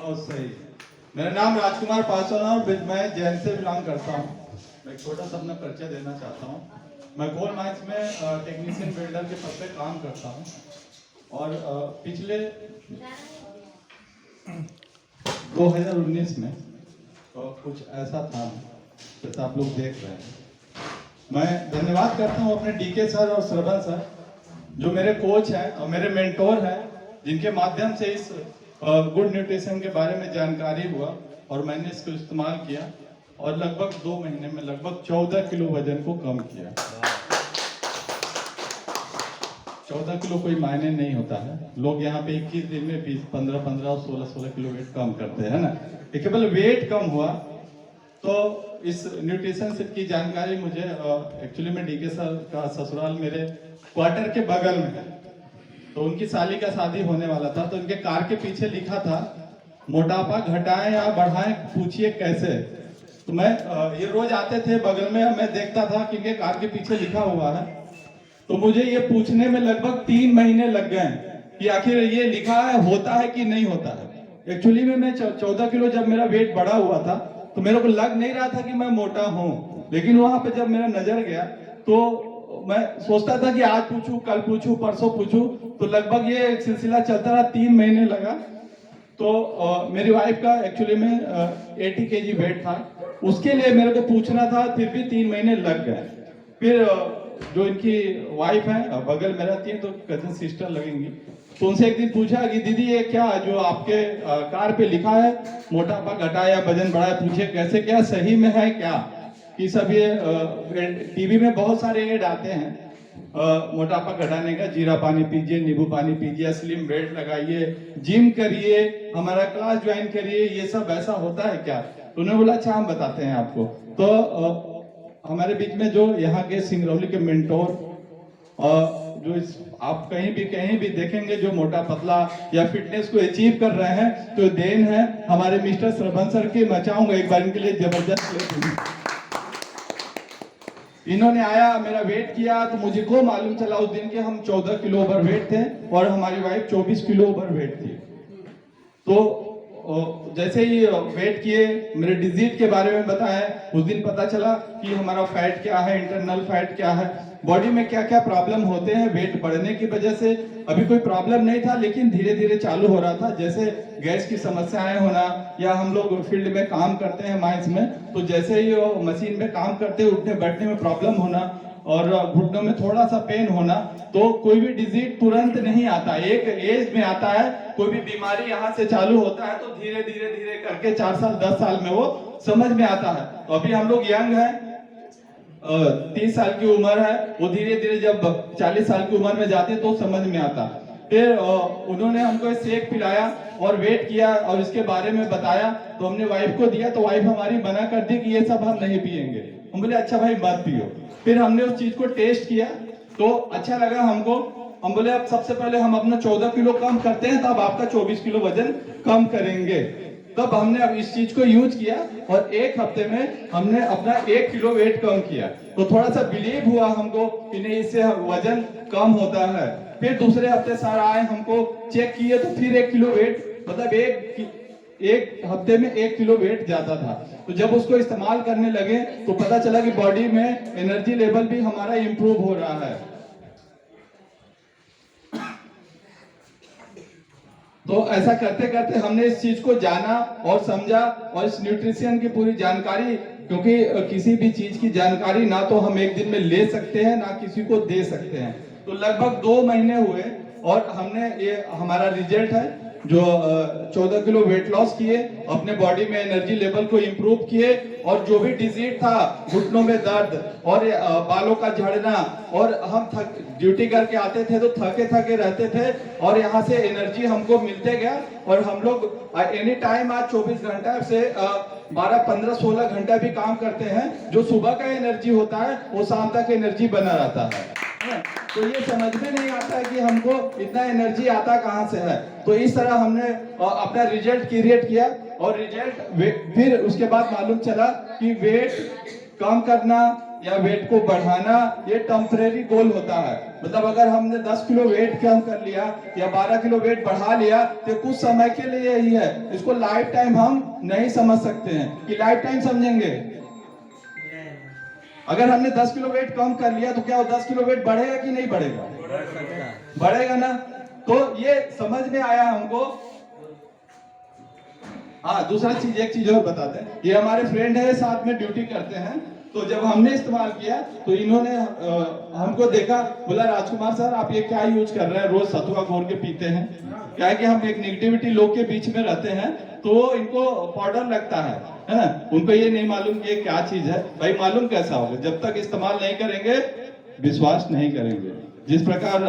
बहुत सही। मेरा नाम राजकुमार पासवान है और मैं जैन से बिलोंग करता हूँ। मैं एक छोटा सा अपना परिचय देना चाहता हूँ। मैं कोल माइंस में टेक्नीशियन बिल्डर के पद पे काम करता हूँ और पिछले 2019 में कुछ ऐसा था जैसा आप लोग देख रहे हैं। मैं धन्यवाद करता हूँ अपने डीके सर और श्रवण सर जो मेरे कोच हैं और मेरे मेंटोर हैं, जिनके माध्यम से इस गुड न्यूट्रिशन के बारे में जानकारी हुआ और मैंने इसको इस्तेमाल किया और लगभग 2 महीने में लगभग 14 किलो वजन को कम किया। 14 किलो कोई मायने नहीं होता है। लोग यहाँ पे 21 दिन में 15 और 16 किलो वेट कम करते हैं ना। केवल वेट कम हुआ तो इस न्यूट्रिशन की जानकारी मुझे एक्चुअली में डीके सर का ससुराल मेरे क्वार्टर के बगल में है, तो उनकी साली का शादी होने वाला था, तो उनके कार के पीछे लिखा था मोटापा घटाएं या बढ़ाएं पूछिए कैसे। तो मैं ये रोज आते थे बगल में, मैं देखता था कि इनके कार के पीछे लिखा हुआ है, तो मुझे ये पूछने में लगभग 3 महीने लग गए कि आखिर ये लिखा है होता है कि नहीं होता है। एक्चुअली में मैं 14 किलो जब मेरा वेट बढ़ा हुआ था तो मेरे को लग नहीं रहा था कि मैं मोटा हूँ, लेकिन वहां पे जब मेरा नजर गया तो मैं सोचता था कि आज पूछूं, कल पूछूं, परसों पूछूं, तो लगभग ये सिलसिला चलता रहा। 3 महीने लगा। तो मेरी वाइफ का एक्चुअली में 80 kg वेट था, उसके लिए मेरे को पूछना था, फिर भी 3 महीने लग गए। फिर जो इनकी वाइफ है बगल में रहती है, तो कजन सिस्टर लगेंगी, तो उनसे एक दिन पूछा कि दीदी ये क्या जो आपके कार पे लिखा है मोटापा घटाया वजन बढ़ाया, पूछे कैसे, क्या सही में है क्या? कि सब ये टीवी में बहुत सारे ऐड आते हैं मोटापा घटाने का, जीरा पानी पीजिए, नींबू पानी पीजिए, स्लिम वेट लगाइए, जिम करिए, हमारा क्लास ज्वाइन करिए, ये सब ऐसा होता है क्या? तो उन्होंने बोला अच्छा हम बताते हैं आपको। तो हमारे बीच में जो यहाँ के सिंगरौली के मेंटोर जो आप कहीं भी देखेंगे जो मोटा पतला या फिटनेस को अचीव कर रहे हैं, तो देन है हमारे मिस्टर श्रवण सर की। मैं चाहूंगा एक बार इनके लिए जबरदस्त। इन्होंने आया, मेरा वेट किया, तो मुझे को मालूम चला उस दिन के हम 14 किलो ओवर वेट थे और हमारी वाइफ 24 किलो ओवर वेट थी। तो जैसे ही वेट किए, मेरे डिजीज के बारे में बताया, उस दिन पता चला कि हमारा फैट क्या है, इंटरनल फैट क्या है, बॉडी में क्या क्या प्रॉब्लम होते हैं वेट बढ़ने की वजह से। अभी कोई प्रॉब्लम नहीं था, लेकिन धीरे धीरे चालू हो रहा था, जैसे गैस की समस्याएं होना, या हम लोग फील्ड में काम करते हैं माइंस में, तो जैसे ही मशीन में काम करते उठने बैठने में प्रॉब्लम होना और घुटनों में थोड़ा सा पेन होना, तो कोई भी डिजीज तुरंत नहीं आता, एक एज में आता है। कोई भी बीमारी यहाँ से चालू होता है तो धीरे धीरे करके 4 साल 10 साल में वो समझ में आता है। तो अभी हम लोग यंग हैं, 30 साल की उम्र है, वो धीरे धीरे जब 40 साल की उम्र में जाते तो समझ में आता। फिर उन्होंने हमको शेक पिलाया और वेट किया और इसके बारे में बताया, तो हमने वाइफ को दिया, तो वाइफ हमारी मना कर दी कि ये सब हम नहीं पिएंगे। हम बोले अच्छा भाई मत पियो। फिर हमने उस चीज को टेस्ट किया तो अच्छा लगा हमको। हम बोले अब सबसे पहले हम अपना 14 किलो कम करते हैं, तब आपका 24 किलो वजन कम करेंगे। तब हमने अब इस चीज को यूज किया और 1 हफ्ते में हमने अपना 1 किलो वेट कम किया। तो थोड़ा सा बिलीव हुआ हमको कि नहीं, इससे वजन कम होता है। फिर दूसरे हफ्ते सर आए, हमको चेक किए, तो फिर 1 किलो वेट, मतलब एक हफ्ते में 1 किलो वेट ज्यादा था। तो जब उसको इस्तेमाल करने लगे तो पता चला कि बॉडी में एनर्जी लेवल भी हमारा इंप्रूव हो रहा है। तो ऐसा करते करते हमने इस चीज को जाना और समझा, और इस न्यूट्रिशन की पूरी जानकारी, क्योंकि किसी भी चीज की जानकारी ना तो हम एक दिन में ले सकते हैं ना किसी को दे सकते हैं। तो लगभग 2 महीने हुए और हमने ये हमारा रिजल्ट है जो 14 किलो वेट लॉस किए, अपने बॉडी में एनर्जी लेवल को इंप्रूव किए, और जो भी डिजीज था, घुटनों में दर्द और बालों का झड़ना, और हम ड्यूटी करके आते थे तो थके थके रहते थे, और यहाँ से एनर्जी हमको मिलते गया। और हम लोग एनी टाइम आज 24 घंटा से 12, 15, 16 घंटा भी काम करते हैं। जो सुबह का एनर्जी होता है वो शाम तक एनर्जी बना रहता है। तो ये समझ में नहीं आता है कि हमको इतना एनर्जी आता कहाँ से है। तो इस तरह हमने अपना रिजल्ट क्रिएट किया, और रिजल्ट फिर उसके बाद मालूम चला कि वेट कम करना या वेट को बढ़ाना ये टेम्परेरी गोल होता है। मतलब अगर हमने 10 किलो वेट कम कर लिया या 12 किलो वेट बढ़ा लिया तो कुछ समय के लिए ही है, इसको लाइफ टाइम हम नहीं समझ सकते हैं कि लाइफ टाइम समझेंगे। अगर हमने 10 किलो वेट कम कर लिया तो क्या वो 10 किलो वेट बढ़ेगा कि नहीं बढ़ेगा? बढ़ेगा ना। तो ये समझ में आया हमको। हाँ, दूसरा चीज, एक चीज और बताते हैं। ये हमारे फ्रेंड है, साथ में ड्यूटी करते हैं। तो जब हमने इस्तेमाल किया तो इन्होंने हमको देखा, बोला राजकुमार सर आप ये क्या यूज कर रहे हैं, रोज सतुआ घोर के पीते हैं। क्या है कि हम एक नेगेटिविटी लोग के बीच में रहते हैं तो इनको पाउडर लगता है ना, उनको ये नहीं मालूम कि ये क्या चीज है। भाई मालूम कैसा होगा, जब तक इस्तेमाल नहीं करेंगे विश्वास नहीं करेंगे। जिस प्रकार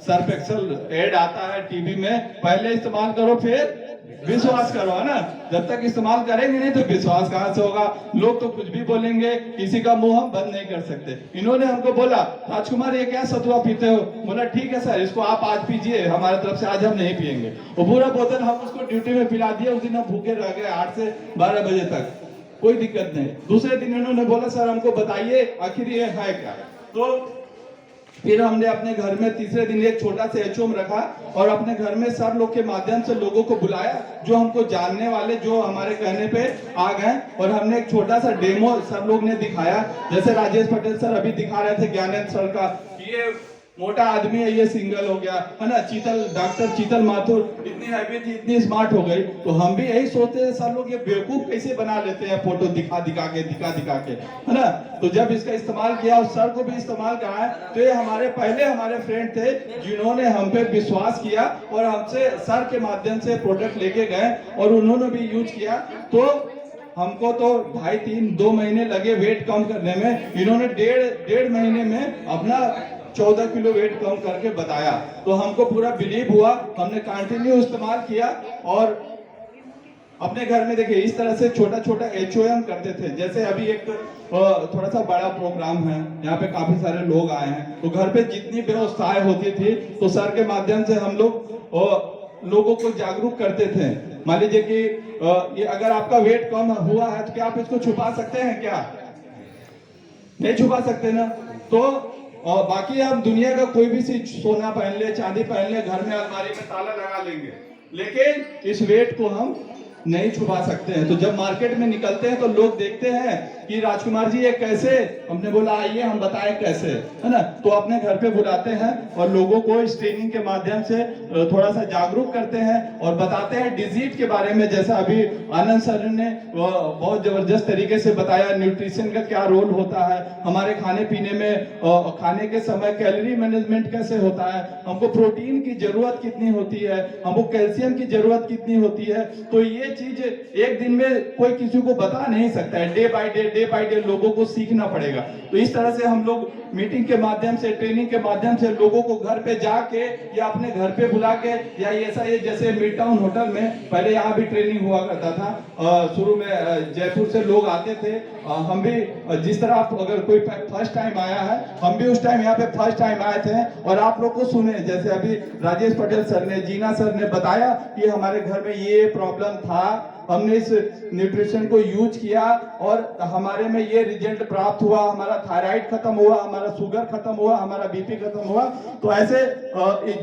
सर्फ एक्सेल एड आता है टीवी में, पहले इस्तेमाल करो फिर विश्वास करो, है ना। जब तक इस्तेमाल करेंगे नहीं तो विश्वास कहां से होगा। लोग तो कुछ भी बोलेंगे, किसी का मुंह हम बंद नहीं कर सकते। इन्होंने हमको बोला राजकुमार ये क्या सतुआ पीते हो? बोला ठीक है सर, इसको आप आज पीजिए, हमारे तरफ से आज हम नहीं पियेंगे। वो पूरा बोतल हम उसको ड्यूटी में पिला दिया। उस दिन हम भूखे रह गए 8 से 12 बजे तक, कोई दिक्कत नहीं। दूसरे दिन इन्होंने बोला सर हमको बताइए आखिर ये है क्या। तो फिर हमने अपने घर में तीसरे दिन एक छोटा सा एचओम रखा और अपने घर में सर लोग के माध्यम से लोगों को बुलाया जो हमको जानने वाले, जो हमारे कहने पे आ गए। और हमने एक छोटा सा डेमो सर लोग ने दिखाया। जैसे राजेश पटेल सर अभी दिखा रहे थे ज्ञानेंद्र सर का, ये मोटा आदमी है, ये सिंगल हो गया, है ना। डॉक्टर चीतल माथुर इतनी हैवी थी, इतनी स्मार्ट हो गई। तो हम भी यही सोचते हैं सर लोग ये बेवकूफ कैसे बना लेते हैं, फोटो दिखा दिखा के, है ना। तो जब इसका इस्तेमाल किया और सर को भी इस्तेमाल कराया तो ये हमारे फ्रेंड थे जिन्होंने हम पे विश्वास किया और हमसे सर के माध्यम से प्रोडक्ट लेके गए और उन्होंने भी यूज किया। तो हमको तो 2.5-3-2 महीने लगे वेट कम करने में। इन्होंने डेढ़ महीने में अपना 14 किलो वेट कम करके बताया। तो हमको पूरा बिलीव हुआ, हमने कंटिन्यू इस्तेमाल किया। और अपने घर में देखिए इस तरह से छोटा छोटा एचओएम करते थे। जैसे अभी एक थोड़ा सा बड़ा प्रोग्राम है, यहाँ पे काफी सारे लोग आए हैं, तो घर पे जितनी व्यवस्थाएं होती थी तो सर के माध्यम से हम लोग लोगों को जागरूक करते थे। मान लीजिए कि ये अगर आपका वेट कम हुआ है तो क्या आप इसको छुपा सकते हैं? क्या नहीं छुपा सकते ना। तो और बाकी हम दुनिया का कोई भी चीज, सोना पहन ले, चांदी पहन ले, घर में अलमारी में ताला लगा लेंगे, लेकिन इस वेट को हम नहीं छुपा सकते हैं। तो जब मार्केट में निकलते हैं तो लोग देखते हैं कि राजकुमार जी ये कैसे, हमने बोला आइए हम बताएं कैसे, है ना। तो अपने घर पे बुलाते हैं और लोगों को इस ट्रेनिंग के माध्यम से थोड़ा सा जागरूक करते हैं और बताते हैं डिजीज के बारे में। जैसा अभी आनंद सर ने बहुत जबरदस्त तरीके से बताया न्यूट्रिशन का क्या रोल होता है, हमारे खाने पीने में खाने के समय कैलोरी मैनेजमेंट कैसे होता है, हमको प्रोटीन की जरूरत कितनी होती है, हमको कैल्शियम की जरूरत कितनी होती है। तो ये चीज एक दिन में कोई किसी को बता नहीं सकता है, डे बाय डे लोगों को सीखना पड़ेगा। तो इस तरह से हम लोग मीटिंग के माध्यम से, ट्रेनिंग के माध्यम से लोगों को घर पे जाके या अपने घर पे बुला के, या ऐसा ये जैसे मिड टाउन होटल में पहले यहाँ भी ट्रेनिंग हुआ करता था। शुरू में जयपुर से लोग आते थे। हम भी जिस तरह आप अगर कोई फर्स्ट टाइम आया है, हम भी उस टाइम यहाँ पे फर्स्ट टाइम आए थे और आप लोग को सुने। जैसे अभी राजेश पटेल सर ने, जीना सर ने बताया कि हमारे घर में ये प्रॉब्लम था, हमने इस न्यूट्रिशन को यूज किया और हमारे में ये रिजल्ट प्राप्त हुआ, हमारा थायराइड खत्म हुआ, हमारा शुगर खत्म हुआ, हमारा बीपी खत्म हुआ। तो ऐसे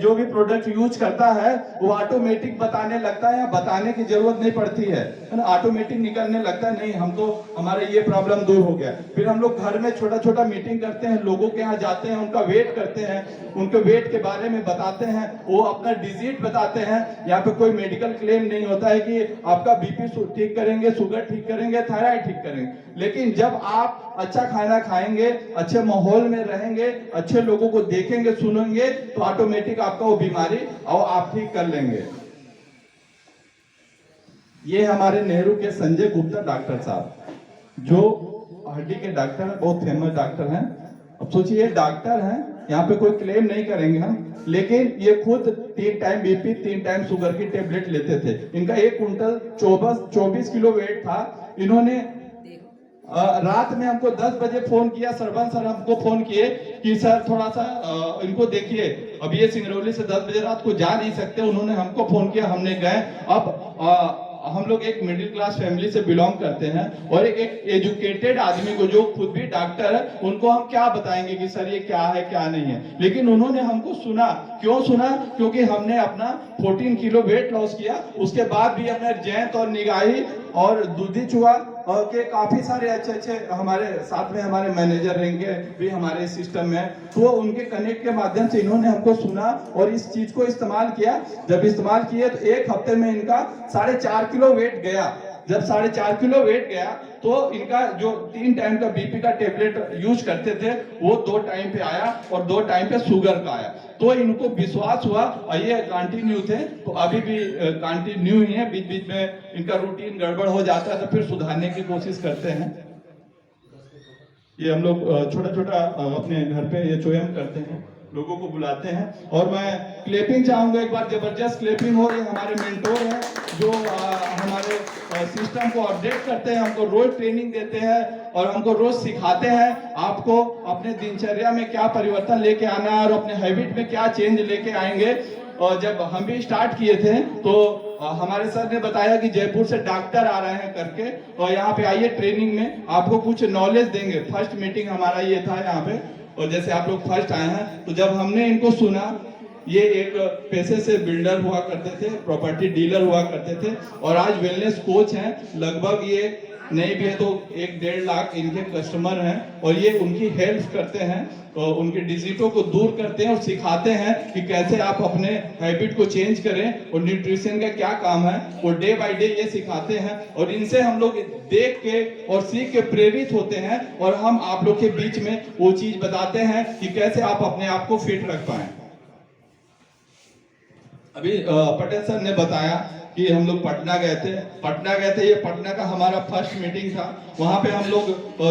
जो भी प्रोडक्ट यूज करता है वो ऑटोमेटिक बताने लगता है, या बताने की जरूरत नहीं पड़ती है ना, ऑटोमेटिक निकलने लगता है, नहीं हमको हमारे ये प्रॉब्लम दूर हो गया। फिर हम लोग घर में छोटा छोटा मीटिंग करते हैं, लोगों के यहाँ जाते हैं, उनका वेट करते हैं, उनके वेट के बारे में बताते हैं, वो अपना डिजीज बताते हैं। यहाँ पे कोई मेडिकल क्लेम नहीं होता है कि आपका बीपी ठीक करेंगे, शुगर ठीक करेंगे, थायराइड ठीक करेंगे। लेकिन जब आप अच्छा खाना खाएंगे, अच्छे माहौल में रहेंगे, अच्छे लोगों को देखेंगे, सुनेंगे, तो ऑटोमेटिक आपका वो बीमारी और आप ठीक कर लेंगे। ये हमारे नेहरू के संजय गुप्ता डॉक्टर साहब, जो हड्डी के डॉक्टर हैं, बहुत फेमस डॉक्टर हैं। अब सोचिए डॉक्टर हैं, यहाँ पे कोई क्लेम नहीं करेंगे हम, लेकिन ये खुद 3 टाइम बीपी, 3 टाइम शुगर की टेबलेट लेते थे। इनका 1 कुंटल 24 किलो वेट था। इन्होंने रात में हमको 10 बजे फोन किया, सरवन सर हमको फोन किए कि सर थोड़ा सा इनको देखिए। अब ये सिंगरौली से 10 बजे रात को जा नहीं सकते, उन्होंने हमको फोन किया, हमने गए। अब हम हम लोग एक मिडिल क्लास फैमिली से बिलोंग करते हैं और एक एजुकेटेड आदमी को जो खुद भी डॉक्टर है उनको हम क्या बताएंगे कि सर ये क्या है क्या नहीं है, लेकिन उन्होंने हमको सुना। क्यों सुना? क्योंकि हमने अपना 14 किलो वेट लॉस किया, उसके बाद भी अपने जैंत और निगाही और दूधी चुहा और के काफी सारे अच्छे अच्छे हमारे साथ में हमारे मैनेजर रहेंगे भी हमारे सिस्टम में, तो उनके कनेक्ट के माध्यम से इन्होंने हमको सुना और इस चीज को इस्तेमाल किया। जब इस्तेमाल किए तो एक हफ्ते में इनका 4.5 किलो वेट गया। जब 4.5 किलो वेट गया तो इनका जो 3 टाइम का बीपी का टेबलेट यूज करते थे वो 2 टाइम पे आया और 2 टाइम पे शुगर का आया। तो इनको विश्वास हुआ और ये कंटिन्यू थे, तो अभी भी कंटिन्यू ही है। बीच बीच में इनका रूटीन गड़बड़ हो जाता है तो फिर सुधारने की कोशिश करते हैं। ये हम लोग छोटा छोटा अपने घर पे ये चोयम करते हैं, लोगों को बुलाते हैं। और मैं क्लैपिंग चाहूंगा, एक बार जबरदस्त क्लैपिंग हो। ये हमारे मेंटोर हैं जो हमारे सिस्टम को अपडेट करते हैं, हमको रोज ट्रेनिंग देते हैं और हमको रोज सिखाते हैं आपको अपने दिनचर्या में क्या परिवर्तन लेके आना है और अपने हैबिट में क्या चेंज लेके आएंगे। और जब हम भी स्टार्ट किए थे तो हमारे सर ने बताया कि जयपुर से डॉक्टर आ रहे हैं करके, और यहाँ पे आइए ट्रेनिंग में आपको कुछ नॉलेज देंगे। फर्स्ट मीटिंग हमारा ये था यहाँ पे, और जैसे आप लोग फर्स्ट आए हैं तो जब हमने इनको सुना, ये एक पैसे से बिल्डर हुआ करते थे, प्रॉपर्टी डीलर हुआ करते थे और आज वेलनेस कोच हैं। लगभग ये नहीं भी है तो 1-1.5 लाख इनके कस्टमर हैं और ये उनकी हेल्प करते हैं और उनके डिजीजों को दूर करते हैं और सिखाते हैं कि कैसे आप अपने हैबिट को चेंज करें और न्यूट्रिशन का क्या काम है वो डे बाय डे ये सिखाते हैं। और इनसे हम लोग देख के और सीख के प्रेरित होते हैं और हम आप लोग के बीच में वो चीज बताते हैं कि कैसे आप अपने आप को फिट रख पाए। अभी पटेल सर ने बताया कि हम लोग पटना गए थे। ये पटना का हमारा फर्स्ट मीटिंग था। वहां पे हम लोग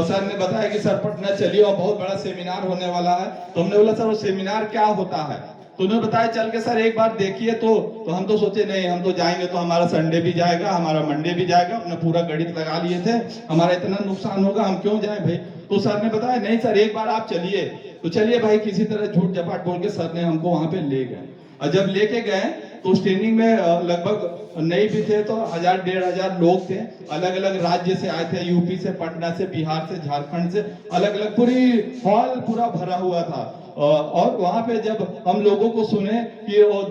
सर ने बताया कि सर पटना चलिए और बहुत बड़ा सेमिनार होने वाला है। तो हमने बोला सर वो सेमिनार क्या होता है? तो उन्होंने बताया चल के सर एक बार देखिए। तो हम तो सोचे नहीं, हम तो जाएंगे तो हमारा संडे भी जाएगा, हमारा मंडे भी जाएगा। हमने पूरा गणित लगा लिए थे, हमारा इतना नुकसान होगा, हम क्यों जाए भाई। तो सर ने बताया नहीं सर एक बार आप चलिए। तो चलिए भाई, किसी तरह झूठ झपाट बोल के सर ने हमको वहां पे ले गए। और जब लेके गए तो उस ट्रेनिंग में लगभग नहीं भी थे तो 1000-1500 लोग थे। अलग अलग राज्य से आए थे, यूपी से, पटना से, बिहार से, झारखंड से, अलग अलग पूरी हॉल पूरा भरा हुआ था। और वहां पे जब हम लोगों को सुने कि वो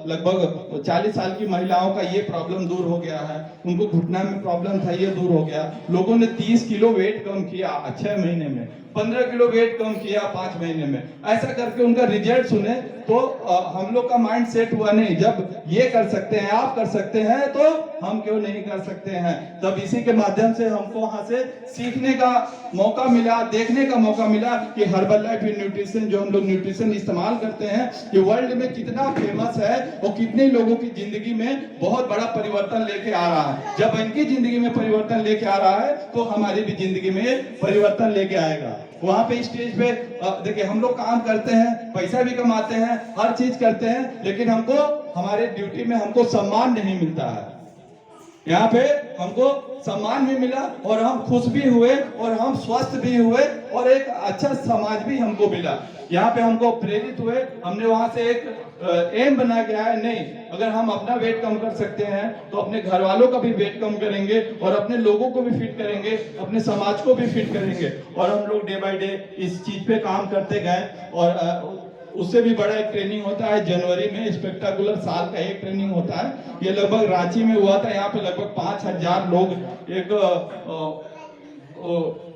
लगभग 40 साल की महिलाओं का ये प्रॉब्लम दूर हो गया है, उनको घुटना में प्रॉब्लम था ये दूर हो गया, लोगों ने 30 किलो वेट कम किया 6 महीने में, 15 किलो वेट कम किया 5 महीने में, ऐसा करके उनका रिजल्ट सुने तो हम लोग का माइंड सेट हुआ नहीं, जब ये कर सकते हैं, आप कर सकते हैं तो हम क्यों नहीं कर सकते हैं। तब इसी के माध्यम से हमको वहां से सीखने का मौका मिला, देखने का मौका मिला कि हर्बल लाइफ न्यूट्रिशन जो हम लोग न्यूट्रिशन इस्तेमाल करते हैं ये वर्ल्ड में कितना फेमस है और कितने लोगों की जिंदगी में बहुत बड़ा परिवर्तन लेके आ रहा है। जब इनकी जिंदगी में परिवर्तन लेके आ रहा है तो हमारी भी जिंदगी में परिवर्तन लेके आएगा। वहां पे स्टेज पे देखिए हम लोग काम करते हैं, पैसा भी कमाते हैं, हर चीज करते हैं, लेकिन हमको हमारे ड्यूटी में हमको सम्मान नहीं मिलता है। यहाँ पे हमको सम्मान भी मिला और हम खुश भी हुए और हम स्वस्थ भी हुए और एक अच्छा समाज भी हमको मिला। यहाँ पे हमको प्रेरित हुए, हमने वहां से एक एम बना के आया, नहीं अगर हम अपना वेट कम कर सकते हैं तो अपने घर वालों का भी वेट कम करेंगे और अपने लोगों को भी फिट करेंगे, अपने समाज को भी फिट करेंगे। और हम लोग डे बाय डे इस चीज पे काम करते गए। और उससे भी बड़ा एक ट्रेनिंग होता है जनवरी में, स्पेक्टाकुलर साल का एक ट्रेनिंग होता है, ये लगभग रांची में हुआ था। यहाँ पे लगभग 5000 लोग एक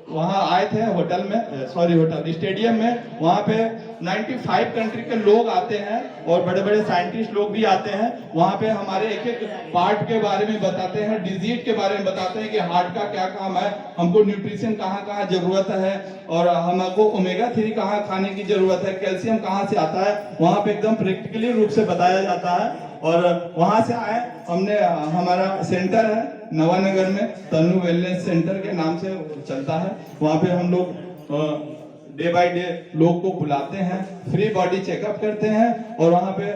वहां आए थे होटल में, होटल स्टेडियम में। वहां पे 95 कंट्री के लोग आते हैं और बड़े बड़े साइंटिस्ट लोग भी आते हैं। वहां पे हमारे एक एक पार्ट के बारे में बताते हैं, डिजीज के बारे में बताते हैं कि हार्ट का क्या काम है, हमको न्यूट्रिशन कहाँ कहाँ जरूरत है और हमको ओमेगा 3 कहाँ खाने की जरूरत है, कैल्शियम कहाँ से आता है, वहां पे एकदम प्रैक्टिकली रूप से बताया जाता है। और वहां से आए हमने, हमारा सेंटर है नवानगर में, तनु वेलनेस सेंटर के नाम से चलता है। वहां पे हम लोग डे बाय डे लोग को बुलाते हैं, फ्री बॉडी चेकअप करते हैं और वहाँ पे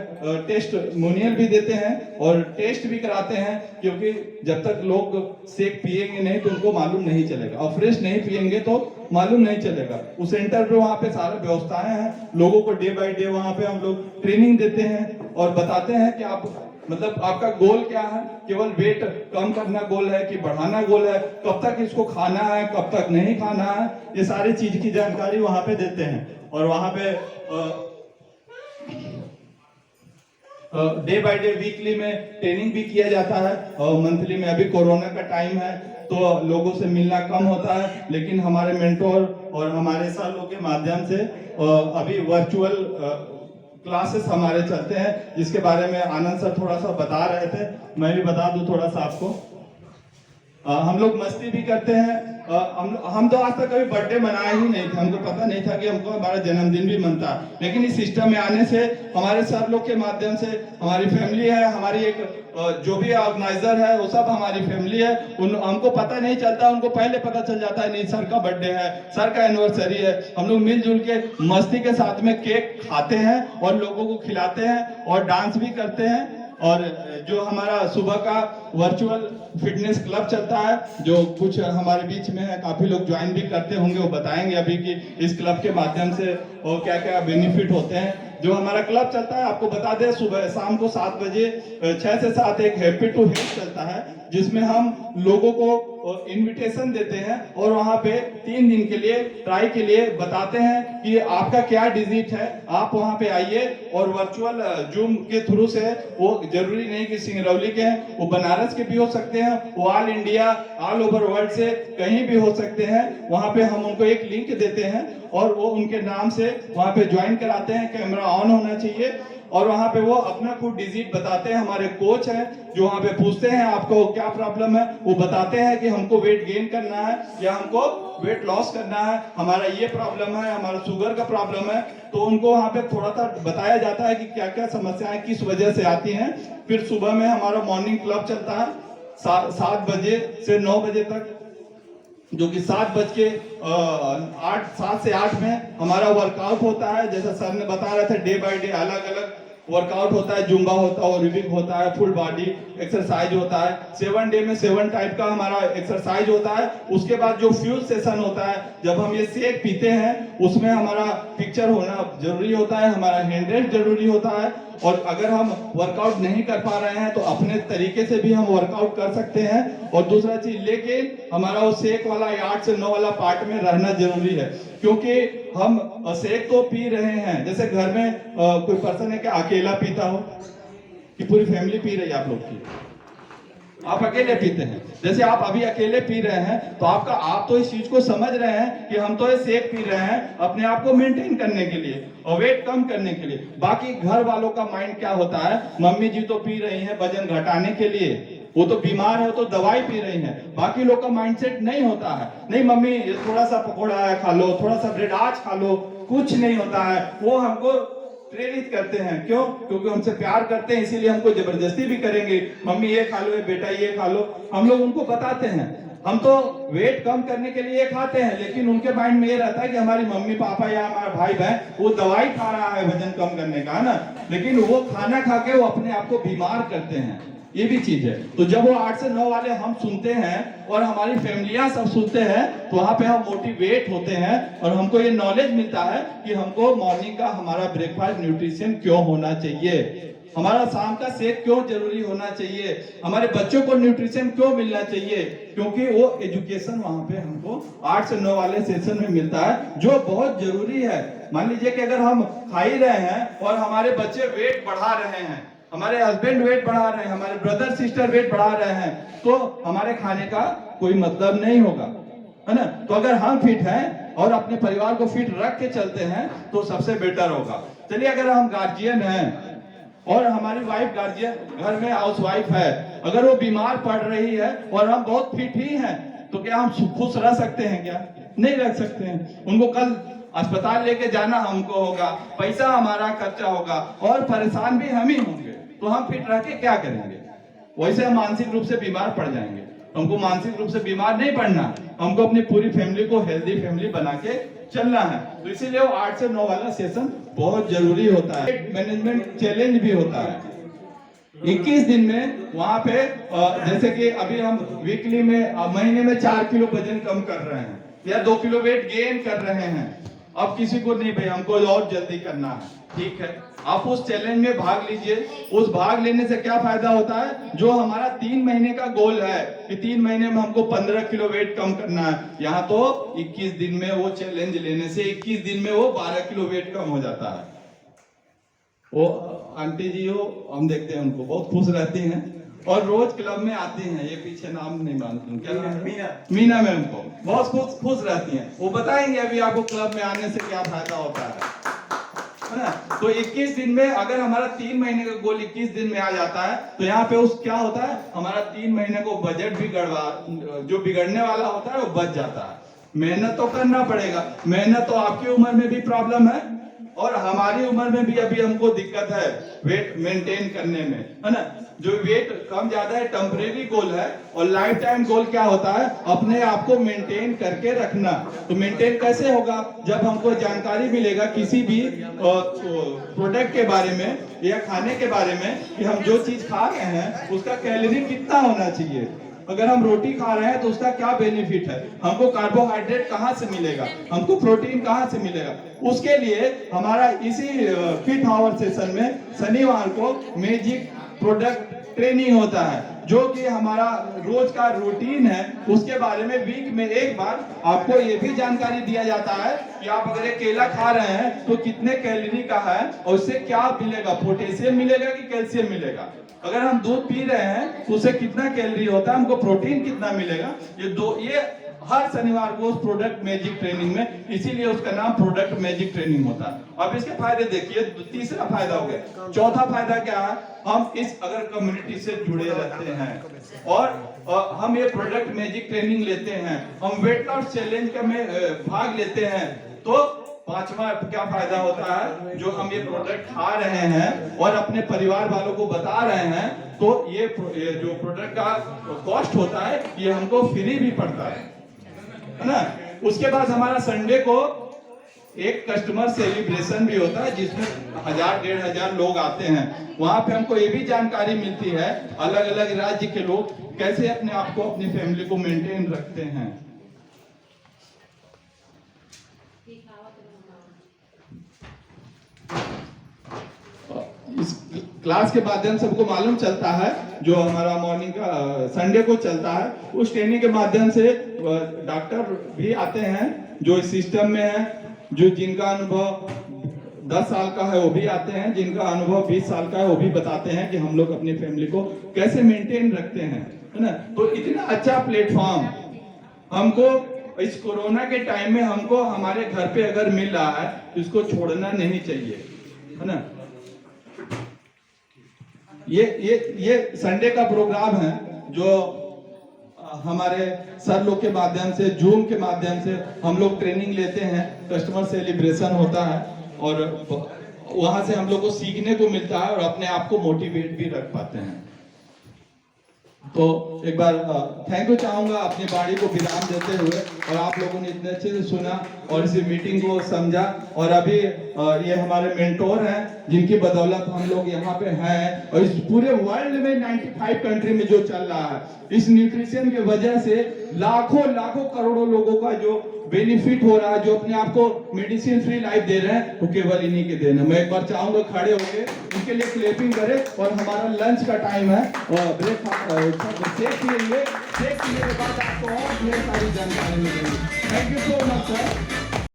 टेस्टिमोनियल भी देते हैं और टेस्ट भी कराते हैं, क्योंकि जब तक लोग शेक पिएंगे नहीं तो उनको मालूम नहीं चलेगा और फ्रेश नहीं पिएंगे तो मालूम नहीं चलेगा। उस सेंटर पे वहाँ पे सारी व्यवस्थाएं हैं, लोगों को डे बाय डे वहाँ पे हम लोग ट्रेनिंग देते हैं और बताते हैं कि आप मतलब आपका गोल क्या है? केवल वेट कम करना गोल है कि बढ़ाना गोल है? कब तक इसको खाना है, कब तक नहीं खाना है, ये सारी चीज की जानकारी वहां पे देते हैं। और वहां पे डे बाय डे वीकली में ट्रेनिंग भी किया जाता है। और मंथली में, अभी कोरोना का टाइम है तो लोगों से मिलना कम होता है, लेकिन हमारे मेंटोर और हमारे सालों के माध्यम से अभी वर्चुअल क्लासेस हमारे चलते हैं, जिसके बारे में आनंद सर थोड़ा सा बता रहे थे, मैं भी बता दूं थोड़ा सा आपको। हम लोग मस्ती भी करते हैं। हम तो आज तक कभी बर्थडे मनाया ही नहीं था, हमको पता नहीं था कि हमको हमारा जन्मदिन भी मनता है, लेकिन इस सिस्टम में आने से हमारे सर लोग के माध्यम से हमारी फैमिली है, हमारी एक जो भी ऑर्गेनाइजर है वो सब हमारी फैमिली है। हमको पता नहीं चलता, उनको पहले पता चल जाता है नहीं सर का बर्थडे है, सर का एनिवर्सरी है। हम लोग मिलजुल के मस्ती के साथ में केक खाते हैं और लोगों को खिलाते हैं और डांस भी करते हैं। और जो हमारा सुबह का वर्चुअल फिटनेस क्लब चलता है, जो कुछ हमारे बीच में है, काफी लोग ज्वाइन भी करते होंगे, वो बताएंगे अभी कि इस क्लब के माध्यम से और क्या क्या बेनिफिट होते हैं। जो हमारा क्लब चलता है, आपको बता दें, सुबह शाम को 7 बजे 6 से 7 एक हैप्पी टू हेल्थ चलता है, जिसमें हम लोगों को इनविटेशन देते हैं और वहां पे 3 दिन के लिए ट्राई के लिए बताते हैं कि आपका क्या डिजिट है, आप वहां पे आइए। और वर्चुअल जूम के थ्रू से, वो जरूरी नहीं कि सिंगरौली के हैं, वो बनारस के भी हो सकते हैं, वो all India all over world से कहीं भी हो सकते हैं। वहां पे हम उनको एक लिंक देते हैं और वो उनके नाम से वहां पे ज्वाइन कराते हैं। कैमरा ऑन होना चाहिए और वहां पे वो अपना खुद डिजिट बताते हैं। हमारे कोच हैं जो वहां पे पूछते हैं आपको क्या प्रॉब्लम है, वो बताते हैं कि हमको वेट गेन करना है या हमको वेट लॉस करना है, हमारा ये प्रॉब्लम है, हमारा शुगर का प्रॉब्लम है। तो उनको वहां पे थोड़ा सा बताया जाता है कि क्या क्या समस्याएं किस वजह से आती हैं। फिर सुबह में हमारा मॉर्निंग क्लब चलता है 7 बजे से 9 बजे तक, जो कि 7 से 8 में हमारा वर्कआउट होता है। जैसा सर ने बता रहे थे, डे बाय डे अलग अलग वर्कआउट होता है, जुम्बा होता है, ओरिबिक होता है, फुल बॉडी एक्सरसाइज होता है। 7 डे में 7 टाइप का हमारा एक्सरसाइज होता है। उसके बाद जो फ्यूल सेशन होता है, जब हम ये शेक पीते हैं, उसमें हमारा पिक्चर होना जरूरी होता है, हमारा हैंड रेस्ट जरूरी होता है। और अगर हम वर्कआउट नहीं कर पा रहे हैं तो अपने तरीके से भी हम वर्कआउट कर सकते हैं। और दूसरा चीज, लेकिन हमारा वो शेक वाला 8 से 9 वाला पार्ट में रहना जरूरी है, क्योंकि हम शेक तो पी रहे हैं। जैसे घर में कोई पर्सन है कि अकेला पीता हो कि पूरी फैमिली पी रही है आप लोग की, आप अकेले पीते हैं। जैसे आप अभी अकेले पी रहे हैं तो आप तो इस चीज को समझ रहे हैं कि हम तो ये शेक पी रहे हैं अपने आप को मेंटेन करने के लिए और वेट कम करने के लिए। बाकी घर वालों का माइंड क्या होता है, मम्मी जी तो पी रही हैं वजन घटाने के लिए, वो तो बीमार है, तो दवाई पी रही हैं। बाकी लोग का माइंडसेट नहीं होता है, नहीं मम्मी थोड़ा सा पकौड़ा है खा लो, थोड़ा सा ब्रेड आज खा लो, कुछ नहीं होता है। वो हमको प्रेरित करते हैं, क्यों? क्योंकि हमसे प्यार करते हैं, इसीलिए हमको जबरदस्ती भी करेंगे, मम्मी ये खा लो, बेटा ये खा लो। हम लोग उनको बताते हैं, हम तो वेट कम करने के लिए खाते हैं, लेकिन उनके माइंड में ये रहता है कि हमारी मम्मी पापा या हमारा भाई बहन वो दवाई खा रहा है वजन कम करने का, है ना, लेकिन वो खाना खा के वो अपने आप को बीमार करते हैं। ये भी चीज है। तो जब वो 8 से 9 वाले हम सुनते हैं और हमारी फैमिलियां सब सुनते हैं, तो वहां पे हम मोटिवेट होते हैं और हमको ये नॉलेज मिलता है कि हमको मॉर्निंग का हमारा ब्रेकफास्ट न्यूट्रिशन क्यों होना चाहिए, हमारा शाम का शेक क्यों जरूरी होना चाहिए, हमारे बच्चों को न्यूट्रिशन क्यों मिलना चाहिए, क्योंकि वो एजुकेशन वहां पे हमको 8 से 9 वाले सेशन में मिलता है, जो बहुत जरूरी है। मान लीजिए कि अगर हम खा ही रहे हैं और हमारे बच्चे वेट बढ़ा रहे हैं, हमारे हस्बैंड वेट बढ़ा रहे हैं, हमारे ब्रदर सिस्टर वेट बढ़ा रहे हैं, तो हमारे खाने का कोई मतलब नहीं होगा, है ना। तो अगर हम फिट हैं और अपने परिवार को फिट रख के चलते हैं तो सबसे बेटर होगा। चलिए, अगर हम गार्जियन हैं और हमारी वाइफ गार्जियन घर में हाउस वाइफ है, अगर वो बीमार पड़ रही है और हम बहुत फिट ही हैं, तो क्या हम खुश रह सकते हैं? क्या नहीं रह सकते हैं। उनको कल अस्पताल लेके जाना हमको होगा, पैसा हमारा खर्चा होगा और परेशान भी हम ही होंगे, तो हम फिट रह के क्या करेंगे? वैसे हम मानसिक रूप से बीमार पड़ जाएंगे। हमको मानसिक रूप से बीमार नहीं पड़ना, हमको अपनी पूरी फैमिली को हेल्दी फैमिली बना के चलना है। तो इसीलिए वो 8 से 9 वाला सेशन बहुत जरूरी होता है। मैनेजमेंट चैलेंज भी होता है 21 दिन में। वहां पे जैसे कि अभी हम वीकली में महीने में 4 किलो वजन कम कर रहे हैं या 2 किलो वेट गेन कर रहे हैं। अब किसी को नहीं भाई हमको और जल्दी करना है, ठीक है, आप उस चैलेंज में भाग लीजिए। उस भाग लेने से क्या फायदा होता है, जो हमारा 3 महीने का गोल है कि 3 महीने में हमको 15 किलो वेट कम करना है, यहाँ तो 21 दिन में वो चैलेंज लेने से 21 दिन में वो 12 किलो वेट कम हो जाता है। वो आंटी जी हो, हम देखते हैं उनको बहुत खुश रहती हैं और रोज क्लब में आती हैं। ये पीछे नाम नहीं मानती हूँ, क्या नाम है? मीना मैम को बहुत खुश रहती हैं। वो बताएंगे अभी आपको क्लब में आने से क्या फायदा होता है ना। तो 21 दिन में अगर हमारा 3 महीने का गोल 21 दिन में आ जाता है, तो यहाँ पे उस क्या होता है, हमारा 3 महीने को बजट भी जो बिगड़ने वाला होता है वो बच जाता है। मेहनत तो करना पड़ेगा, मेहनत तो आपकी उम्र में भी प्रॉब्लम है और हमारी उम्र में भी अभी हमको दिक्कत है वेट मेंटेन करने में, है ना। जो वेट कम ज्यादा है टेम्परेरी गोल है, और लाइफ टाइम गोल क्या होता है, अपने आप को मेंटेन करके रखना। तो मेंटेन कैसे होगा, जब हमको जानकारी मिलेगा किसी भी प्रोडक्ट के बारे में या खाने के बारे में कि हम जो चीज खा रहे हैं उसका कैलोरी कितना होना चाहिए। अगर हम रोटी खा रहे हैं तो उसका क्या बेनिफिट है, हमको कार्बोहाइड्रेट कहाँ से मिलेगा, हमको प्रोटीन कहाँ से मिलेगा। उसके लिए हमारा इसी फिट आवर सेशन में शनिवार को मैजिक प्रोडक्ट ट्रेनिंग होता है, जो कि हमारा रोज का रूटीन है। उसके बारे में वीक में एक बार आपको ये भी जानकारी दिया जाता है कि आप अगर एक केला खा रहे हैं तो कितने कैलोरी का है और उससे क्या मिलेगा, पोटेशियम मिलेगा कि कैल्शियम मिलेगा। अगर हम दूध पी रहे हैं तो उससे कितना कैलोरी होता है, हमको प्रोटीन कितना मिलेगा। ये हर शनिवार को उस प्रोडक्ट मैजिक ट्रेनिंग में, इसीलिए उसका नाम प्रोडक्ट मैजिक ट्रेनिंग होता है। अब इसके फायदे देखिए, तीसरा फायदा हो गया। चौथा फायदा क्या है, हम इस अगर कम्युनिटी से जुड़े रहते हैं और हम ये प्रोडक्ट मैजिक ट्रेनिंग लेते हैं, हम वेट लॉस चैलेंज में भाग लेते हैं, तो पांचवा क्या फायदा होता है, जो हम ये प्रोडक्ट खा रहे हैं और अपने परिवार वालों को बता रहे हैं, तो ये जो प्रोडक्ट का कॉस्ट होता है ये हमको फ्री भी पड़ता है ना। उसके बाद हमारा संडे को एक कस्टमर सेलिब्रेशन भी होता है, जिसमें 1000-1500 लोग आते हैं। वहां पे हमको ये भी जानकारी मिलती है अलग अलग राज्य के लोग कैसे अपने आप को, अपनी फैमिली को मेंटेन रखते हैं। इस क्लास के माध्यम से सबको मालूम चलता है, जो हमारा मॉर्निंग का संडे को चलता है, उस ट्रेनिंग के माध्यम से डॉक्टर भी आते हैं जो इस सिस्टम में है, जो जिनका अनुभव 10 साल का है वो भी आते हैं, जिनका अनुभव 20 साल का है वो भी बताते हैं कि हम लोग अपनी फैमिली को कैसे मेंटेन रखते हैं, है ना। तो इतना अच्छा प्लेटफॉर्म हमको इस कोरोना के टाइम में हमको हमारे घर पे अगर मिल रहा है तो इसको छोड़ना नहीं चाहिए, है ना। ये संडे का प्रोग्राम है जो हमारे सर लोग के माध्यम से, जूम के माध्यम से हम लोग ट्रेनिंग लेते हैं। कस्टमर सेलिब्रेशन होता है और वहां से हम लोग को सीखने को मिलता है और अपने आप को मोटिवेट भी रख पाते हैं। तो एक बार थैंक यू चाहूंगा अपनी बाड़ी को विराम देते हुए, और आप लोगों ने इतने अच्छे से सुना और इस मीटिंग को समझा। और अभी ये हमारे मेंटोर हैं जिनकी बदौलत हम लोग यहाँ पे हैं, और इस पूरे वर्ल्ड में 95 कंट्री में जो चल रहा है, इस न्यूट्रिशन की वजह से लाखों करोड़ों लोगों का जो बेनिफिट हो रहा है, जो अपने आप को मेडिसिन फ्री लाइफ दे रहे हैं, वो केवल इन्हीं के देन है। मैं एक बार चाहूंगा खड़े होके उनके लिए क्लैपिंग करें। और हमारा लंच का टाइम है और ब्रेकफास्ट शेक पीएंगे, शेक पीने के बाद आपको और ढेर सारी जानकारी मिलेगी। Thank you so much sir.